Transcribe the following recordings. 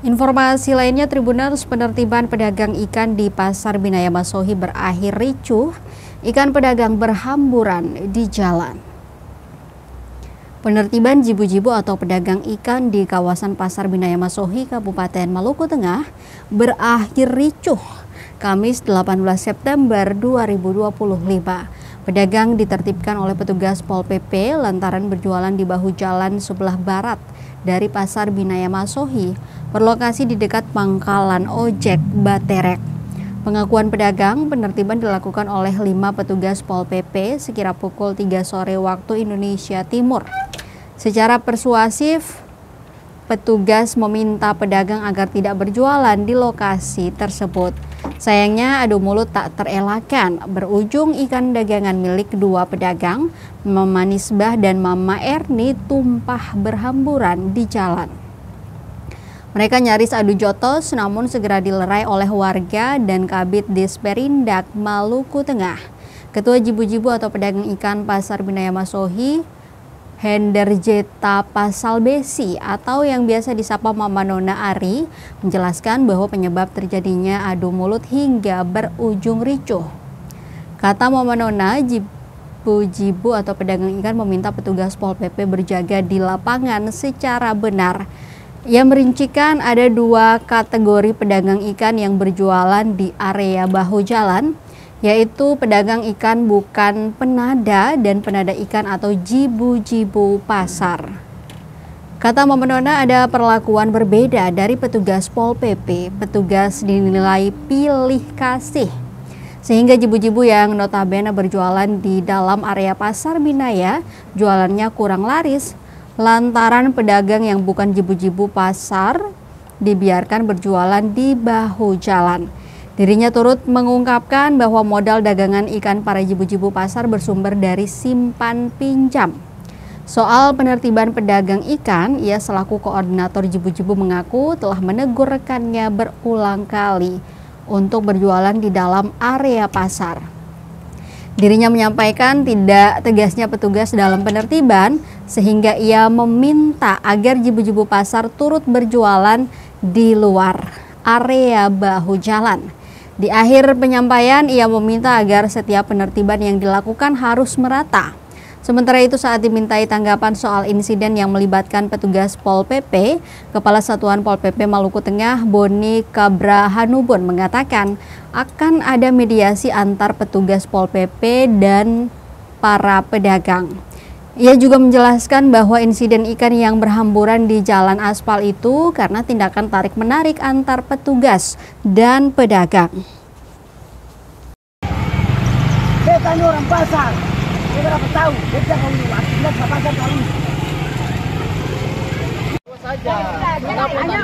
Informasi lainnya, Tribuners, penertiban pedagang ikan di Pasar Binaya Masohi berakhir ricuh. Ikan pedagang berhamburan di jalan. Penertiban jibu-jibu atau pedagang ikan di kawasan Pasar Binaya Masohi, Kabupaten Maluku Tengah berakhir ricuh Kamis 18 September 2025. Pedagang ditertibkan oleh petugas Pol PP lantaran berjualan di bahu jalan sebelah barat dari Pasar Binaya Masohi, berlokasi di dekat pangkalan ojek Baterek. Pengakuan pedagang, penertiban dilakukan oleh 5 petugas Pol PP sekira pukul 3 sore waktu Indonesia Timur. Secara persuasif, petugas meminta pedagang agar tidak berjualan di lokasi tersebut. Sayangnya adu mulut tak terelakkan, berujung ikan dagangan milik 2 pedagang, Mama Nisbah dan Mama Erni, tumpah berhamburan di jalan. Mereka nyaris adu jotos, namun segera dilerai oleh warga dan Kabid Disperindak Maluku Tengah. Ketua Jibu-Jibu atau pedagang ikan Pasar Binaya Masohi, Henderjeta Pasalbesi atau yang biasa disapa Mama Nona Ari, menjelaskan bahwa penyebab terjadinya adu mulut hingga berujung ricuh. Kata Mama Nona, Jibu-Jibu atau pedagang ikan meminta petugas Pol PP berjaga di lapangan secara benar. Ia merincikan ada 2 kategori pedagang ikan yang berjualan di area bahu jalan, yaitu pedagang ikan bukan penada dan penada ikan atau jibu-jibu pasar. Kata Mama Nona, ada perlakuan berbeda dari petugas Pol PP. Petugas dinilai pilih kasih, sehingga jibu-jibu yang notabene berjualan di dalam area Pasar Binaya jualannya kurang laris, lantaran pedagang yang bukan jibu-jibu pasar dibiarkan berjualan di bahu jalan. Dirinya turut mengungkapkan bahwa modal dagangan ikan para jibu-jibu pasar bersumber dari simpan pinjam. Soal penertiban pedagang ikan, ia selaku koordinator jibu-jibu mengaku telah menegur rekannya berulang kali untuk berjualan di dalam area pasar. Dirinya menyampaikan tidak tegasnya petugas dalam penertiban, sehingga ia meminta agar jibu-jibu pasar turut berjualan di luar area bahu jalan. Di akhir penyampaian, ia meminta agar setiap penertiban yang dilakukan harus merata. Sementara itu, saat dimintai tanggapan soal insiden yang melibatkan petugas Pol PP, Kepala Satuan Pol PP Maluku Tengah, Boni Kabrahanubun, mengatakan akan ada mediasi antar petugas Pol PP dan para pedagang. Ia juga menjelaskan bahwa insiden ikan yang berhamburan di jalan aspal itu karena tindakan tarik-menarik antar petugas dan pedagang. Beta ini orang pasar, dia berapa tahu? Beta kalau akibat pasar kali. Saja, kenapa Anda?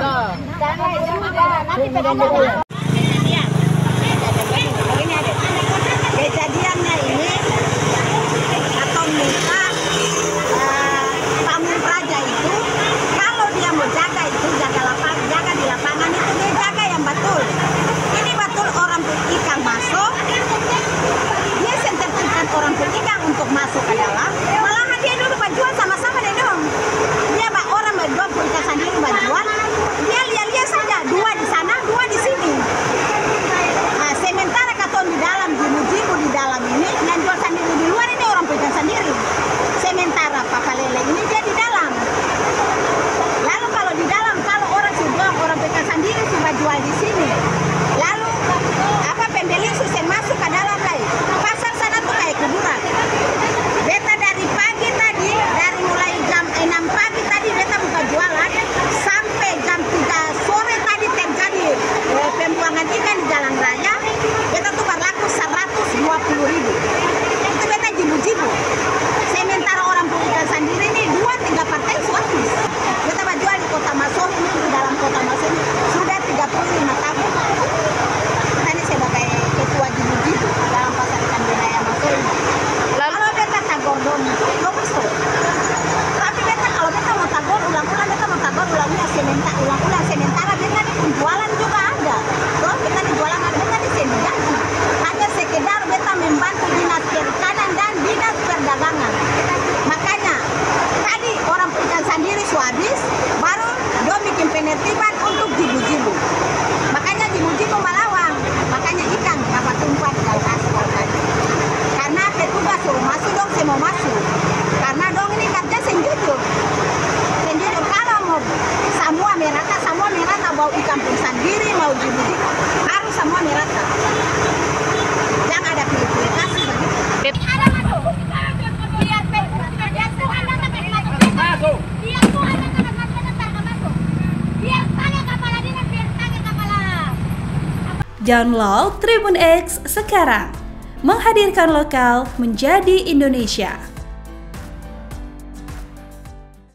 Kejadiannya ini atau minta tamu raja itu, kalau dia mau jaga itu jaga di lapangan itu dia jaga yang betul. Ini betul orang ikan masuk, dia senterkan orang ikan untuk masuk ke dalam, malahan dia dulu berjual sama-sama deh dong. Dia orang berjual ikan sendiri berjual, dia lihat-lihat saja 2 di sana, 2 di sini. Nah, sementara katon di dalam jibu-jibu di dalam ini yang jual sendiri di luar ini orang ikan sendiri. Sementara Papa Lele ini dia di dalam. Lalu kalau di dalam, kalau orang sudah orang ikan sendiri sudah jual di sini. Lalu apa pembeli susah masuk ke dalam lagi. Pasar sana tuh kayak kuburan. Beta dari pagi tadi, dari mulai jam 6 pagi tadi beta buka jualan sampai jam 3 sore tadi terjadi pembuangan ikan di jalan raya. Beta tuh berlaku 120.000. Itu beta jibu-jibu. Sementara orang ikan sendiri ini 2-3 partai sudah habis. Beta berjual di Kota Masohi ini, di dalam Kota Masohi sudah 35 tahun. Ini sebagai ketua jibu-jibu dalam Pasar Ikan Binaya Masohi. Kalau beta tagor dong, bagus tuh. Tapi beta kalau beta mau tagor ulang-ulang, beta mau tagor ulang-ulang sementara beta di penjualan juga ada. Kalau beta di jualan ada, beta di sini gaji. Hanya sekedar beta membantu dinas perikanan dan dinas perdagangan. Makanya tadi orang ikan sendiri sudah habis, baru dia bikin penertiban untuk jibu-jibu. Makanya jibu-jibu melawang, makanya ikan dapat tumpat di lokasi. Karena petugas suruh masuk dong, saya mau masuk. Karena dong ini kerja senjujur. Senjujur kalau mau semua merata mau ikan pun sendiri, mau jibu-jibu, harus semua merata. Jangan ada pilih-pilih kasih begitu. Download Tribun X sekarang, menghadirkan lokal menjadi Indonesia.